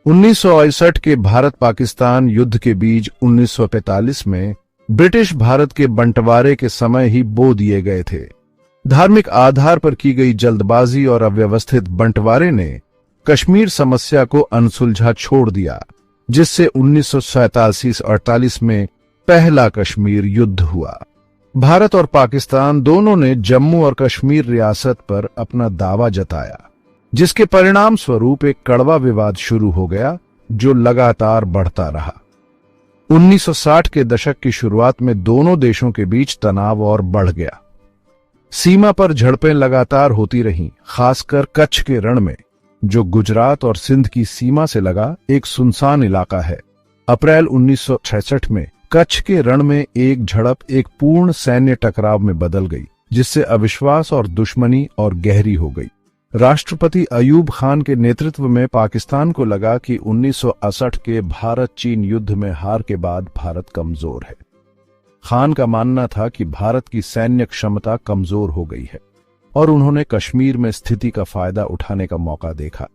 1961 के भारत पाकिस्तान युद्ध के बीज 1945 में ब्रिटिश भारत के बंटवारे के समय ही बो दिए गए थे। धार्मिक आधार पर की गई जल्दबाजी और अव्यवस्थित बंटवारे ने कश्मीर समस्या को अनसुलझा छोड़ दिया, जिससे 1947-48 में पहला कश्मीर युद्ध हुआ। भारत और पाकिस्तान दोनों ने जम्मू और कश्मीर रियासत पर अपना दावा जताया, जिसके परिणाम स्वरूप एक कड़वा विवाद शुरू हो गया जो लगातार बढ़ता रहा। 1960 के दशक की शुरुआत में दोनों देशों के बीच तनाव और बढ़ गया। सीमा पर झड़पें लगातार होती रहीं, खासकर कच्छ के रण में, जो गुजरात और सिंध की सीमा से लगा एक सुनसान इलाका है। अप्रैल 1966 में कच्छ के रण में एक झड़प एक पूर्ण सैन्य टकराव में बदल गई, जिससे अविश्वास और दुश्मनी और गहरी हो गई। राष्ट्रपति अयूब खान के नेतृत्व में पाकिस्तान को लगा कि 1968 के भारत चीन युद्ध में हार के बाद भारत कमजोर है। खान का मानना था कि भारत की सैन्य क्षमता कमजोर हो गई है और उन्होंने कश्मीर में स्थिति का फायदा उठाने का मौका देखा।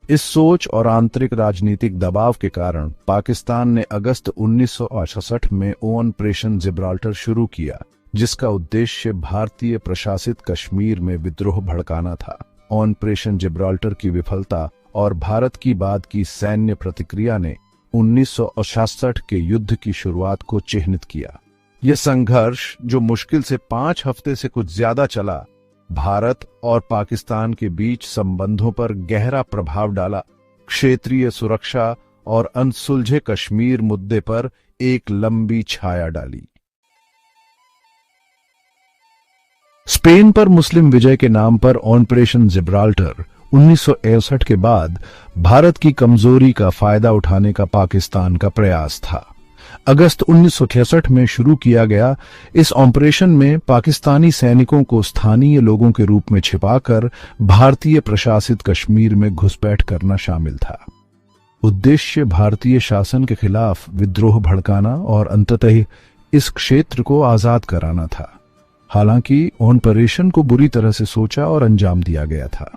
इस सोच और आंतरिक राजनीतिक दबाव के कारण पाकिस्तान ने अगस्त 1968 में ऑपरेशन जिब्राल्टर शुरू किया, जिसका उद्देश्य भारतीय प्रशासित कश्मीर में विद्रोह भड़काना था। ऑपरेशन जिब्राल्टर की विफलता और भारत की बाद की सैन्य प्रतिक्रिया ने 1966 के युद्ध की शुरुआत को चिह्नित किया। यह संघर्ष, जो मुश्किल से 5 हफ्ते से कुछ ज्यादा चला, भारत और पाकिस्तान के बीच संबंधों पर गहरा प्रभाव डाला, क्षेत्रीय सुरक्षा और अनसुलझे कश्मीर मुद्दे पर एक लंबी छाया डाली। स्पेन पर मुस्लिम विजय के नाम पर ऑपरेशन जिब्राल्टर 1961 के बाद भारत की कमजोरी का फायदा उठाने का पाकिस्तान का प्रयास था। अगस्त 1966 में शुरू किया गया इस ऑपरेशन में पाकिस्तानी सैनिकों को स्थानीय लोगों के रूप में छिपाकर भारतीय प्रशासित कश्मीर में घुसपैठ करना शामिल था। उद्देश्य भारतीय शासन के खिलाफ विद्रोह भड़काना और अंततः इस क्षेत्र को आजाद कराना था। हालांकि ऑपरेशन को बुरी तरह से सोचा और अंजाम दिया गया था।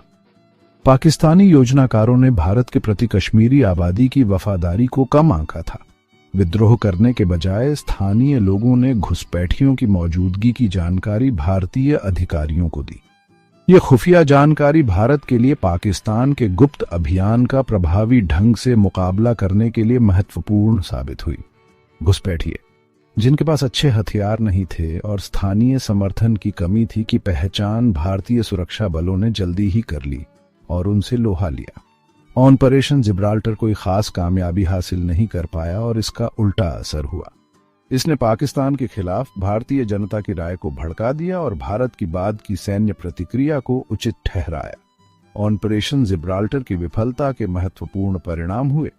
पाकिस्तानी योजनाकारों ने भारत के प्रति कश्मीरी आबादी की वफादारी को कम आंका था। विद्रोह करने के बजाय स्थानीय लोगों ने घुसपैठियों की मौजूदगी की जानकारी भारतीय अधिकारियों को दी। यह खुफिया जानकारी भारत के लिए पाकिस्तान के गुप्त अभियान का प्रभावी ढंग से मुकाबला करने के लिए महत्वपूर्ण साबित हुई। घुसपैठिए, जिनके पास अच्छे हथियार नहीं थे और स्थानीय समर्थन की कमी थी, की पहचान भारतीय सुरक्षा बलों ने जल्दी ही कर ली और उनसे लोहा लिया। ऑपरेशन जिब्राल्टर कोई खास कामयाबी हासिल नहीं कर पाया और इसका उल्टा असर हुआ। इसने पाकिस्तान के खिलाफ भारतीय जनता की राय को भड़का दिया और भारत की बाद की सैन्य प्रतिक्रिया को उचित ठहराया। ऑपरेशन जिब्राल्टर की विफलता के महत्वपूर्ण परिणाम हुए।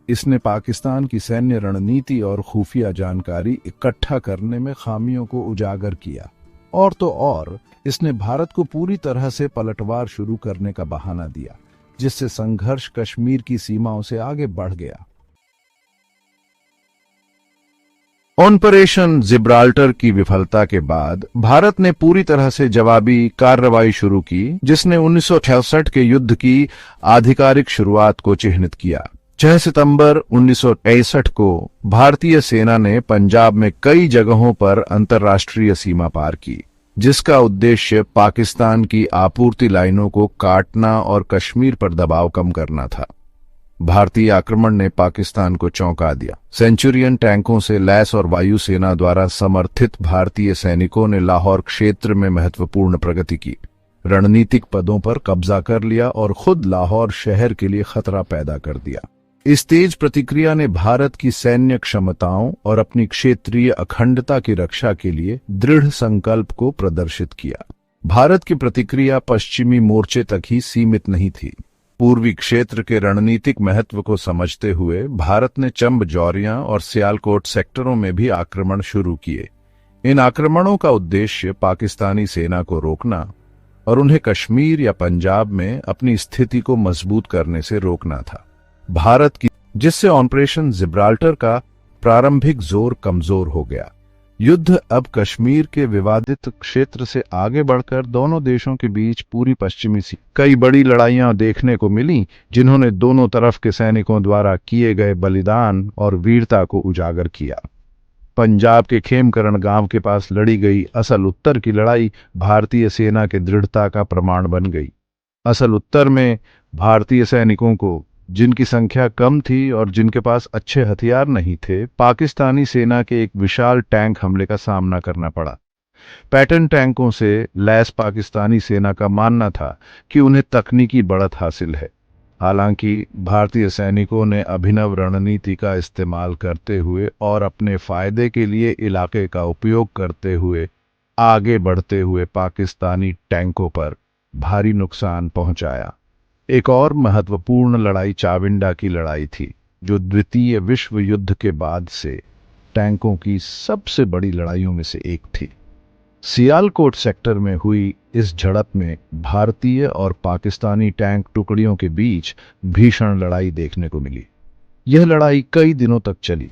इसने पाकिस्तान की सैन्य रणनीति और खुफिया जानकारी इकट्ठा करने में खामियों को उजागर किया, और तो और इसने भारत को पूरी तरह से पलटवार शुरू करने का बहाना दिया, जिससे संघर्ष कश्मीर की सीमाओं से आगे बढ़ गया। ऑपरेशन जिब्राल्टर की विफलता के बाद भारत ने पूरी तरह से जवाबी कार्रवाई शुरू की, जिसने 1968 के युद्ध की आधिकारिक शुरुआत को चिह्नित किया। 6 सितंबर 1961 को भारतीय सेना ने पंजाब में कई जगहों पर अंतर्राष्ट्रीय सीमा पार की, जिसका उद्देश्य पाकिस्तान की आपूर्ति लाइनों को काटना और कश्मीर पर दबाव कम करना था। भारतीय आक्रमण ने पाकिस्तान को चौंका दिया। सेंचुरियन टैंकों से लैस और वायुसेना द्वारा समर्थित भारतीय सैनिकों ने लाहौर क्षेत्र में महत्वपूर्ण प्रगति की, रणनीतिक पदों पर कब्जा कर लिया और खुद लाहौर शहर के लिए खतरा पैदा कर दिया। इस तेज प्रतिक्रिया ने भारत की सैन्य क्षमताओं और अपनी क्षेत्रीय अखंडता की रक्षा के लिए दृढ़ संकल्प को प्रदर्शित किया। भारत की प्रतिक्रिया पश्चिमी मोर्चे तक ही सीमित नहीं थी। पूर्वी क्षेत्र के रणनीतिक महत्व को समझते हुए भारत ने चंब, जौरियां और सियालकोट सेक्टरों में भी आक्रमण शुरू किए। इन आक्रमणों का उद्देश्य पाकिस्तानी सेना को रोकना और उन्हें कश्मीर या पंजाब में अपनी स्थिति को मजबूत करने से रोकना था। भारत की जिससे ऑपरेशन जिब्राल्टर का प्रारंभिक जोर कमजोर हो गया। युद्ध अब कश्मीर के विवादित क्षेत्र से आगे बढ़कर दोनों देशों के बीच पूरी पश्चिमी सीमा कई बड़ी लड़ाइयां देखने को मिली, जिन्होंने दोनों तरफ के सैनिकों द्वारा किए गए बलिदान और वीरता को उजागर किया। पंजाब के खेमकरण गांव के पास लड़ी गई असल उत्तर की लड़ाई भारतीय सेना के दृढ़ता का प्रमाण बन गई। असल उत्तर में भारतीय सैनिकों को, जिनकी संख्या कम थी और जिनके पास अच्छे हथियार नहीं थे, पाकिस्तानी सेना के एक विशाल टैंक हमले का सामना करना पड़ा। पैटर्न टैंकों से लैस पाकिस्तानी सेना का मानना था कि उन्हें तकनीकी बढ़त हासिल है। हालांकि भारतीय सैनिकों ने अभिनव रणनीति का इस्तेमाल करते हुए और अपने फायदे के लिए इलाके का उपयोग करते हुए आगे बढ़ते हुए पाकिस्तानी टैंकों पर भारी नुकसान पहुंचाया। एक और महत्वपूर्ण लड़ाई चाविंडा की लड़ाई थी, जो द्वितीय विश्व युद्ध के बाद से टैंकों की सबसे बड़ी लड़ाइयों में से एक थी। सियालकोट सेक्टर में हुई इस झड़प में भारतीय और पाकिस्तानी टैंक टुकड़ियों के बीच भीषण लड़ाई देखने को मिली। यह लड़ाई कई दिनों तक चली,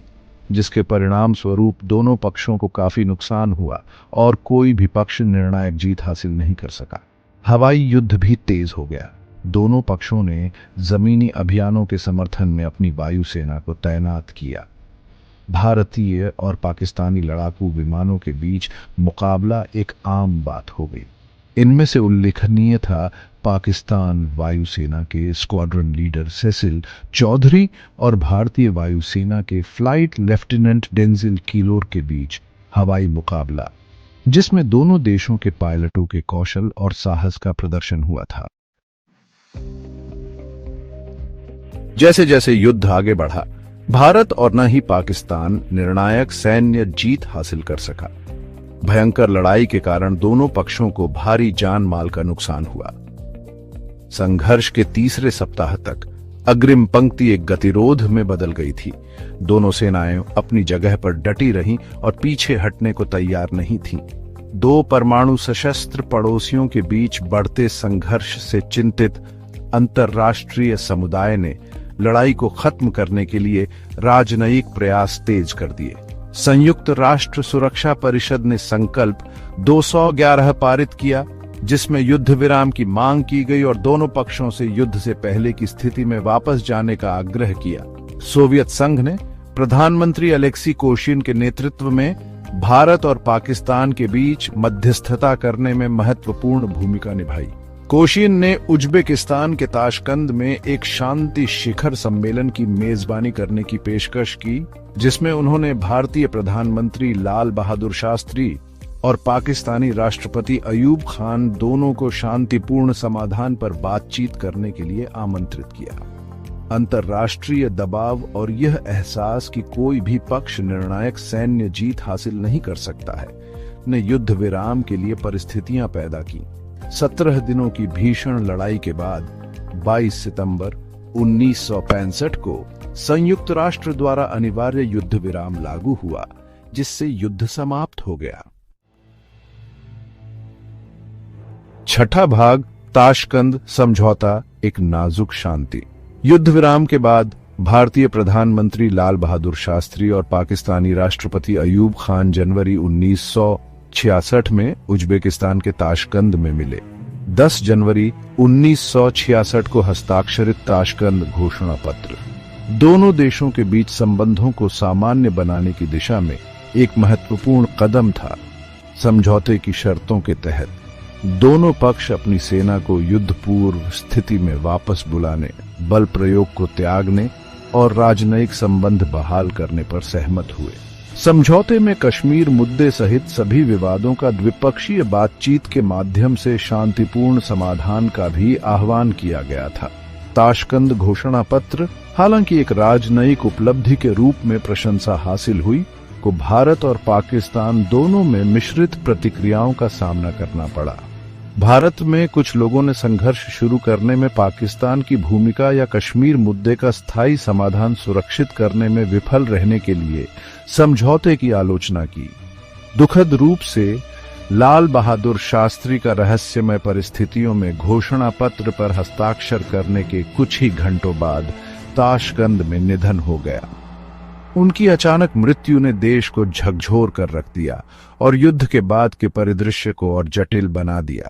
जिसके परिणाम स्वरूप दोनों पक्षों को काफी नुकसान हुआ और कोई भी पक्ष निर्णायक जीत हासिल नहीं कर सका। हवाई युद्ध भी तेज हो गया। दोनों पक्षों ने जमीनी अभियानों के समर्थन में अपनी वायुसेना को तैनात किया। भारतीय और पाकिस्तानी लड़ाकू विमानों के बीच मुकाबला एक आम बात हो गई। इनमें से उल्लेखनीय था पाकिस्तान वायुसेना के स्क्वाड्रन लीडर सेसिल चौधरी और भारतीय वायुसेना के फ्लाइट लेफ्टिनेंट डेंजिल कीलोर के बीच हवाई मुकाबला, जिसमें दोनों देशों के पायलटों के कौशल और साहस का प्रदर्शन हुआ था। जैसे जैसे युद्ध आगे बढ़ा, भारत और न ही पाकिस्तान निर्णायक सैन्य जीत हासिल कर सका। भयंकर लड़ाई के कारण दोनों पक्षों को भारी जान माल का नुकसान हुआ। संघर्ष के तीसरे सप्ताह तक अग्रिम पंक्ति एक गतिरोध में बदल गई थी। दोनों सेनाएं अपनी जगह पर डटी रहीं और पीछे हटने को तैयार नहीं थीं। दो परमाणु सशस्त्र पड़ोसियों के बीच बढ़ते संघर्ष से चिंतित अंतर्राष्ट्रीय समुदाय ने लड़ाई को खत्म करने के लिए राजनयिक प्रयास तेज कर दिए। संयुक्त राष्ट्र सुरक्षा परिषद ने संकल्प 211 पारित किया, जिसमें युद्ध विराम की मांग की गई और दोनों पक्षों से युद्ध से पहले की स्थिति में वापस जाने का आग्रह किया। सोवियत संघ ने प्रधानमंत्री अलेक्सी कोशिन के नेतृत्व में भारत और पाकिस्तान के बीच मध्यस्थता करने में महत्वपूर्ण भूमिका निभाई। कोशिन ने उज्बेकिस्तान के ताशकंद में एक शांति शिखर सम्मेलन की मेजबानी करने की पेशकश की, जिसमें उन्होंने भारतीय प्रधानमंत्री लाल बहादुर शास्त्री और पाकिस्तानी राष्ट्रपति अयूब खान दोनों को शांतिपूर्ण समाधान पर बातचीत करने के लिए आमंत्रित किया। अंतर्राष्ट्रीय दबाव और यह एहसास कि कोई भी पक्ष निर्णायक सैन्य जीत हासिल नहीं कर सकता है, ने युद्ध विराम के लिए परिस्थितियां पैदा की। 17 दिनों की भीषण लड़ाई के बाद 22 सितंबर 1965 को संयुक्त राष्ट्र द्वारा अनिवार्य युद्ध विराम लागू हुआ, जिससे युद्ध समाप्त हो गया। छठा भाग, ताशकंद समझौता, एक नाजुक शांति। युद्ध विराम के बाद भारतीय प्रधानमंत्री लाल बहादुर शास्त्री और पाकिस्तानी राष्ट्रपति अयूब खान जनवरी 1966 में उज्बेकिस्तान के ताशकंद में मिले। 10 जनवरी 1966 को हस्ताक्षरित ताशकंद घोषणा पत्र दोनों देशों के बीच संबंधों को सामान्य बनाने की दिशा में एक महत्वपूर्ण कदम था। समझौते की शर्तों के तहत दोनों पक्ष अपनी सेना को युद्ध पूर्व स्थिति में वापस बुलाने, बल प्रयोग को त्यागने और राजनयिक संबंध बहाल करने पर सहमत हुए। समझौते में कश्मीर मुद्दे सहित सभी विवादों का द्विपक्षीय बातचीत के माध्यम से शांतिपूर्ण समाधान का भी आह्वान किया गया था। ताशकंद घोषणा पत्र, हालांकि एक राजनयिक उपलब्धि के रूप में प्रशंसा हासिल हुई, को भारत और पाकिस्तान दोनों में मिश्रित प्रतिक्रियाओं का सामना करना पड़ा। भारत में कुछ लोगों ने संघर्ष शुरू करने में पाकिस्तान की भूमिका या कश्मीर मुद्दे का स्थायी समाधान सुरक्षित करने में विफल रहने के लिए समझौते की आलोचना की। दुखद रूप से लाल बहादुर शास्त्री का रहस्यमय परिस्थितियों में घोषणा पत्र पर हस्ताक्षर करने के कुछ ही घंटों बाद ताशकंद में निधन हो गया। उनकी अचानक मृत्यु ने देश को झकझोर कर रख दिया और युद्ध के बाद के परिदृश्य को और जटिल बना दिया।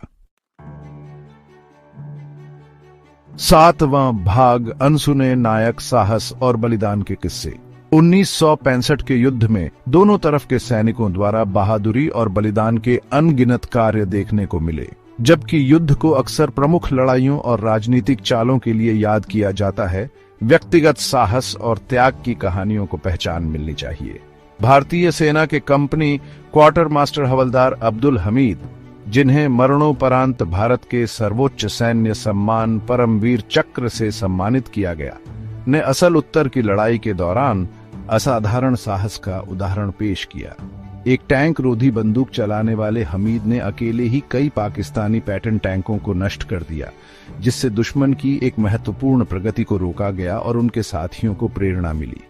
7वां भाग, अनसुने नायक, साहस और बलिदान के किस्से। 1965 के युद्ध में दोनों तरफ के सैनिकों द्वारा बहादुरी और बलिदान के अनगिनत कार्य देखने को मिले। जबकि युद्ध को अक्सर प्रमुख लड़ाइयों और राजनीतिक चालों के लिए याद किया जाता है, व्यक्तिगत साहस और त्याग की कहानियों को पहचान मिलनी चाहिए। भारतीय सेना के कंपनी क्वार्टर मास्टर हवलदार अब्दुल हमीद, जिन्हें मरणोपरांत भारत के सर्वोच्च सैन्य सम्मान परमवीर चक्र से सम्मानित किया गया, ने असल उत्तर की लड़ाई के दौरान असाधारण साहस का उदाहरण पेश किया। एक टैंक रोधी बंदूक चलाने वाले हमीद ने अकेले ही कई पाकिस्तानी पैटर्न टैंकों को नष्ट कर दिया, जिससे दुश्मन की एक महत्वपूर्ण प्रगति को रोका गया और उनके साथियों को प्रेरणा मिली।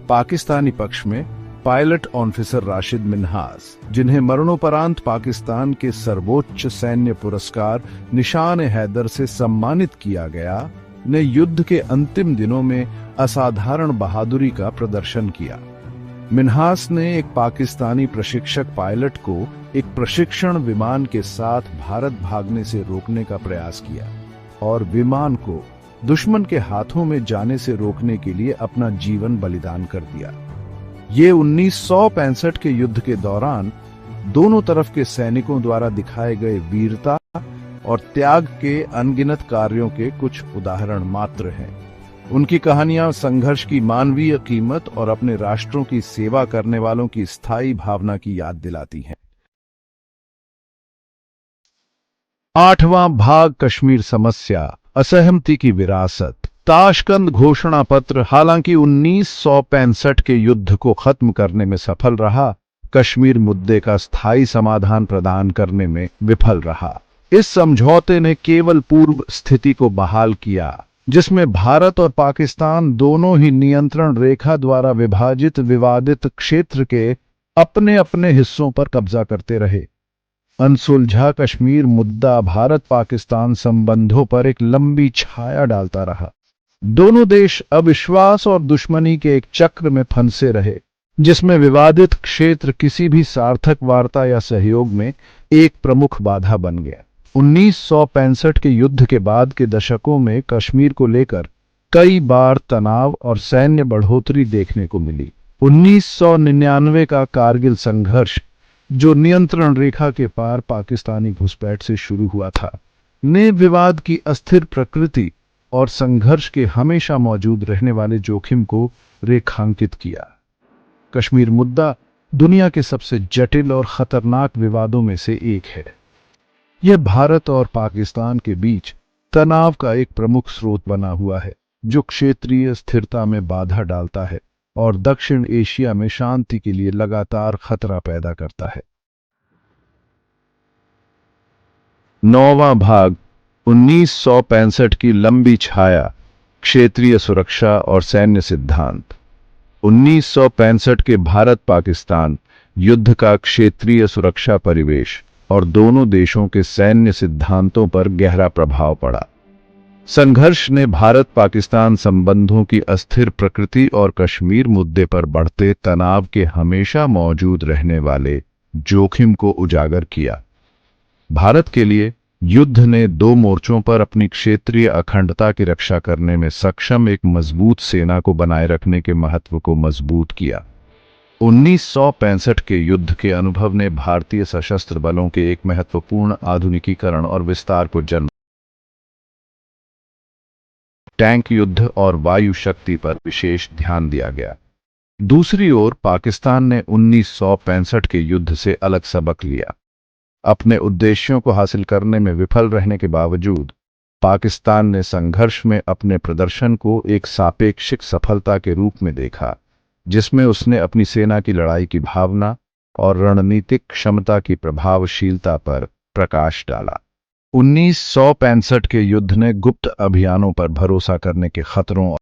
पाकिस्तानी पक्ष में पायलट ऑफिसर राशिद मिन्हास, जिन्हें मरणोपरांत पाकिस्तान के सर्वोच्च सैन्य पुरस्कार निशान हैदर से सम्मानित किया गया, ने युद्ध के अंतिम दिनों में असाधारण बहादुरी का प्रदर्शन किया। मिन्हास ने एक पाकिस्तानी प्रशिक्षक पायलट को एक प्रशिक्षण विमान के साथ भारत भागने से रोकने का प्रयास किया और विमान को दुश्मन के हाथों में जाने से रोकने के लिए अपना जीवन बलिदान कर दिया। ये 1965 के युद्ध के दौरान दोनों तरफ के सैनिकों द्वारा दिखाए गए वीरता और त्याग के अनगिनत कार्यों के कुछ उदाहरण मात्र हैं। उनकी कहानियां संघर्ष की मानवीय कीमत और अपने राष्ट्रों की सेवा करने वालों की स्थायी भावना की याद दिलाती हैं। 8वां भाग, कश्मीर समस्या, असहमति की विरासत। ताशकंद घोषणा पत्र हालांकि 1965 के युद्ध को खत्म करने में सफल रहा, कश्मीर मुद्दे का स्थायी समाधान प्रदान करने में विफल रहा। इस समझौते ने केवल पूर्व स्थिति को बहाल किया, जिसमें भारत और पाकिस्तान दोनों ही नियंत्रण रेखा द्वारा विभाजित विवादित क्षेत्र के अपने अपने हिस्सों पर कब्जा करते रहे। अनसुलझा कश्मीर मुद्दा भारत पाकिस्तान संबंधों पर एक लंबी छाया डालता रहा। दोनों देश अविश्वास और दुश्मनी के एक चक्र में फंसे रहे, जिसमें विवादित क्षेत्र किसी भी सार्थक वार्ता या सहयोग में एक प्रमुख बाधा बन गया। 1965 के युद्ध के बाद के दशकों में कश्मीर को लेकर कई बार तनाव और सैन्य बढ़ोतरी देखने को मिली। 1999 का कारगिल संघर्ष, जो नियंत्रण रेखा के पार पाकिस्तानी घुसपैठ से शुरू हुआ था, ने विवाद की अस्थिर प्रकृति और संघर्ष के हमेशा मौजूद रहने वाले जोखिम को रेखांकित किया। कश्मीर मुद्दा दुनिया के सबसे जटिल और खतरनाक विवादों में से एक है। यह भारत और पाकिस्तान के बीच तनाव का एक प्रमुख स्रोत बना हुआ है, जो क्षेत्रीय स्थिरता में बाधा डालता है और दक्षिण एशिया में शांति के लिए लगातार खतरा पैदा करता है। 9वां भाग, 1965 की लंबी छाया, क्षेत्रीय सुरक्षा और सैन्य सिद्धांत। 1965 के भारत पाकिस्तान युद्ध का क्षेत्रीय सुरक्षा परिवेश और दोनों देशों के सैन्य सिद्धांतों पर गहरा प्रभाव पड़ा। संघर्ष ने भारत पाकिस्तान संबंधों की अस्थिर प्रकृति और कश्मीर मुद्दे पर बढ़ते तनाव के हमेशा मौजूद रहने वाले जोखिम को उजागर किया। भारत के लिए युद्ध ने दो मोर्चों पर अपनी क्षेत्रीय अखंडता की रक्षा करने में सक्षम एक मजबूत सेना को बनाए रखने के महत्व को मजबूत किया। 1965 के युद्ध के अनुभव ने भारतीय सशस्त्र बलों के एक महत्वपूर्ण आधुनिकीकरण और विस्तार को जन्म। टैंक युद्ध और वायु शक्ति पर विशेष ध्यान दिया गया। दूसरी ओर पाकिस्तान ने 1965 के युद्ध से अलग सबक लिया। अपने उद्देश्यों को हासिल करने में विफल रहने के बावजूद पाकिस्तान ने संघर्ष में अपने प्रदर्शन को एक सापेक्षिक सफलता के रूप में देखा, जिसमें उसने अपनी सेना की लड़ाई की भावना और रणनीतिक क्षमता की प्रभावशीलता पर प्रकाश डाला। 1965 के युद्ध ने गुप्त अभियानों पर भरोसा करने के खतरों